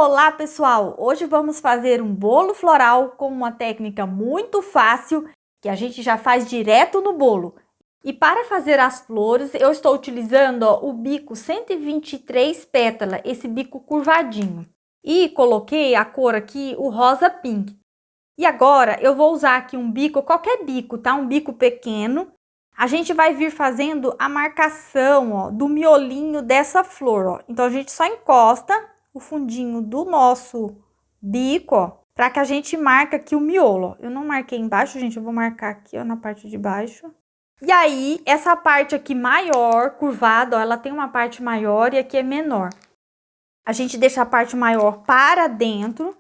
Olá, pessoal! Hoje vamos fazer um bolo floral com uma técnica muito fácil que a gente já faz direto no bolo. E para fazer as flores, eu estou utilizando o bico 123 pétala, esse bico curvadinho. E coloquei a cor aqui, o rosa pink. E agora eu vou usar aqui um bico, qualquer bico, tá? Um bico pequeno. A gente vai vir fazendo a marcação, ó, do miolinho dessa flor, ó. Então a gente só encosta o fundinho do nosso bico, ó, para que a gente marque aqui o miolo, ó. Eu não marquei embaixo, gente, eu vou marcar aqui, ó, na parte de baixo. E aí, essa parte aqui maior, curvada, ó, ela tem uma parte maior e aqui é menor. A gente deixa a parte maior para dentro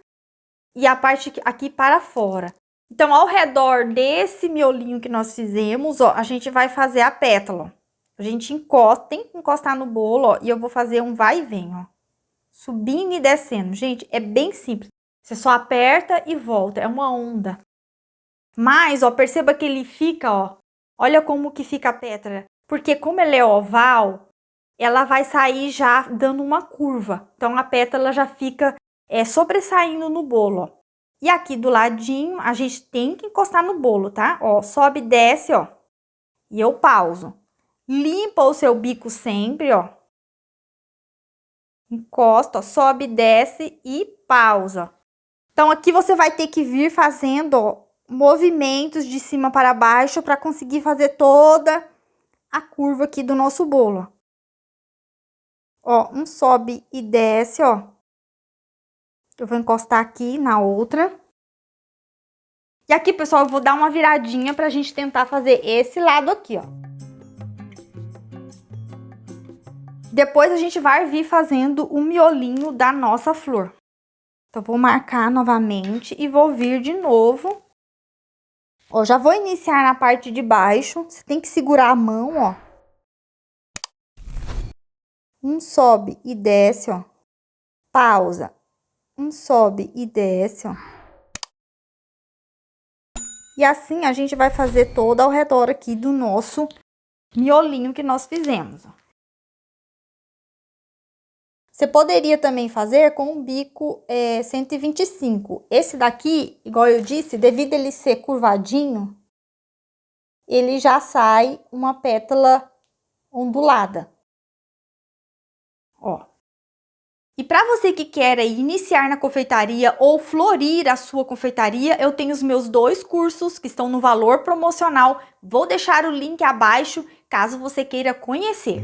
e a parte aqui para fora. Então, ao redor desse miolinho que nós fizemos, ó, a gente vai fazer a pétala, ó. A gente encosta, tem que encostar no bolo, ó, e eu vou fazer um vai e vem, ó. Subindo e descendo. Gente, é bem simples. Você só aperta e volta, é uma onda. Mas, ó, perceba que ele fica, ó, olha como que fica a pétala. Porque como ele é oval, ela vai sair já dando uma curva. Então, a pétala já fica sobressaindo no bolo, ó. E aqui do ladinho, a gente tem que encostar no bolo, tá? Ó, sobe e desce, ó. E eu pauso. Limpa o seu bico sempre, ó. Encosta, ó, sobe, desce e pausa. Então, aqui você vai ter que vir fazendo, ó, movimentos de cima para baixo para conseguir fazer toda a curva aqui do nosso bolo. Ó, um sobe e desce, ó. Eu vou encostar aqui na outra. E aqui, pessoal, eu vou dar uma viradinha pra gente tentar fazer esse lado aqui, ó. Depois a gente vai vir fazendo o miolinho da nossa flor. Então, vou marcar novamente e vou vir de novo. Ó, já vou iniciar na parte de baixo. Você tem que segurar a mão, ó. Um sobe e desce, ó. Pausa. Um sobe e desce, ó. E assim a gente vai fazer todo ao redor aqui do nosso miolinho que nós fizemos, ó. Você poderia também fazer com um bico 125. Esse daqui, igual eu disse, devido a ele ser curvadinho, ele já sai uma pétala ondulada. Ó. E para você que quer iniciar na confeitaria ou florir a sua confeitaria, eu tenho os meus 2 cursos que estão no valor promocional. Vou deixar o link abaixo, caso você queira conhecer.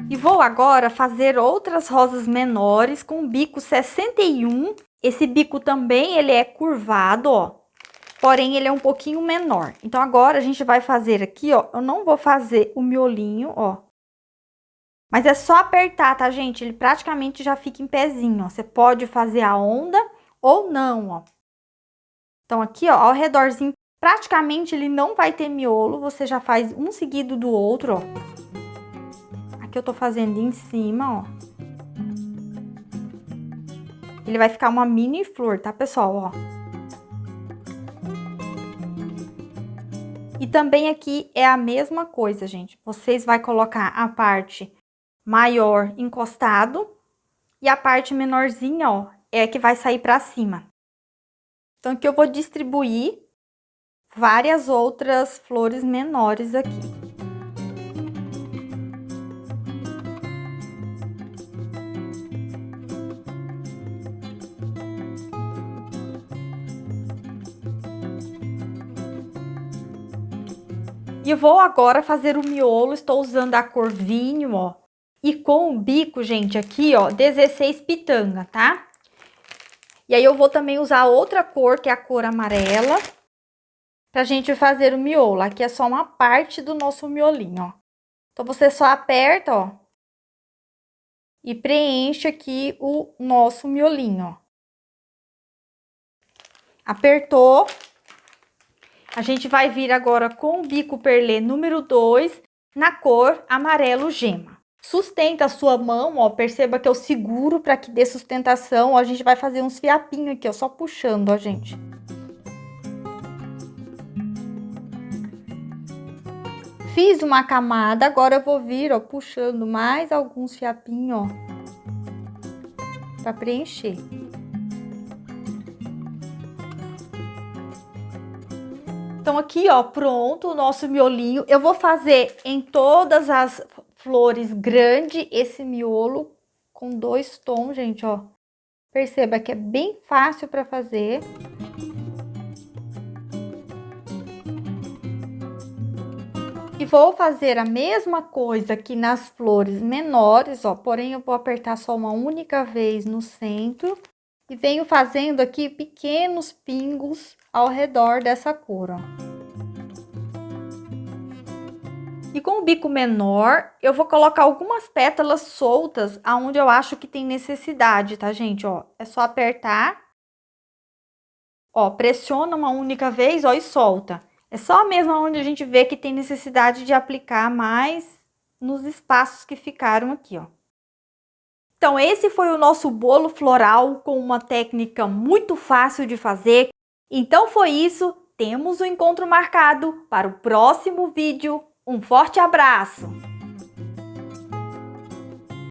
E vou agora fazer outras rosas menores com o bico 61. Esse bico também, ele é curvado, ó. Porém, ele é um pouquinho menor. Então, agora a gente vai fazer aqui, ó. Eu não vou fazer o miolinho, ó. Mas é só apertar, tá, gente? Ele praticamente já fica em pezinho, ó. Você pode fazer a onda ou não, ó. Então, aqui, ó, ao redorzinho, praticamente ele não vai ter miolo. Você já faz um seguido do outro, ó. Aqui eu tô fazendo em cima, ó. Ele vai ficar uma mini flor, tá, pessoal, ó. E também aqui é a mesma coisa, gente. Vocês vai colocar a parte maior encostado e a parte menorzinha, ó, é a que vai sair pra cima. Então, aqui eu vou distribuir várias outras flores menores aqui. E vou agora fazer o miolo, estou usando a cor vinho, ó. E com o bico, gente, aqui, ó, 16 pitanga, tá? E aí eu vou também usar outra cor, que é a cor amarela, pra gente fazer o miolo. Aqui é só uma parte do nosso miolinho, ó. Então, você só aperta, ó, e preenche aqui o nosso miolinho, ó. Apertou. A gente vai vir agora com o bico perlê número 2 na cor amarelo gema. Sustenta a sua mão, ó, perceba que eu seguro para que dê sustentação, ó, a gente vai fazer uns fiapinhos aqui, ó, só puxando, ó, gente. Fiz uma camada, agora eu vou vir, ó, puxando mais alguns fiapinhos, ó, para preencher. Então aqui, ó, pronto o nosso miolinho. Eu vou fazer em todas as flores grande esse miolo com 2 tons, gente, ó. Perceba que é bem fácil para fazer. E vou fazer a mesma coisa aqui nas flores menores, ó, porém eu vou apertar só uma única vez no centro e venho fazendo aqui pequenos pingos ao redor dessa cor, ó. E com o bico menor, eu vou colocar algumas pétalas soltas aonde eu acho que tem necessidade, tá, gente? Ó, é só apertar, ó, pressiona uma única vez, ó, e solta. É só mesmo onde a gente vê que tem necessidade de aplicar mais nos espaços que ficaram aqui, ó. Então, esse foi o nosso bolo floral com uma técnica muito fácil de fazer. Então, foi isso. Temos o encontro marcado para o próximo vídeo. Um forte abraço!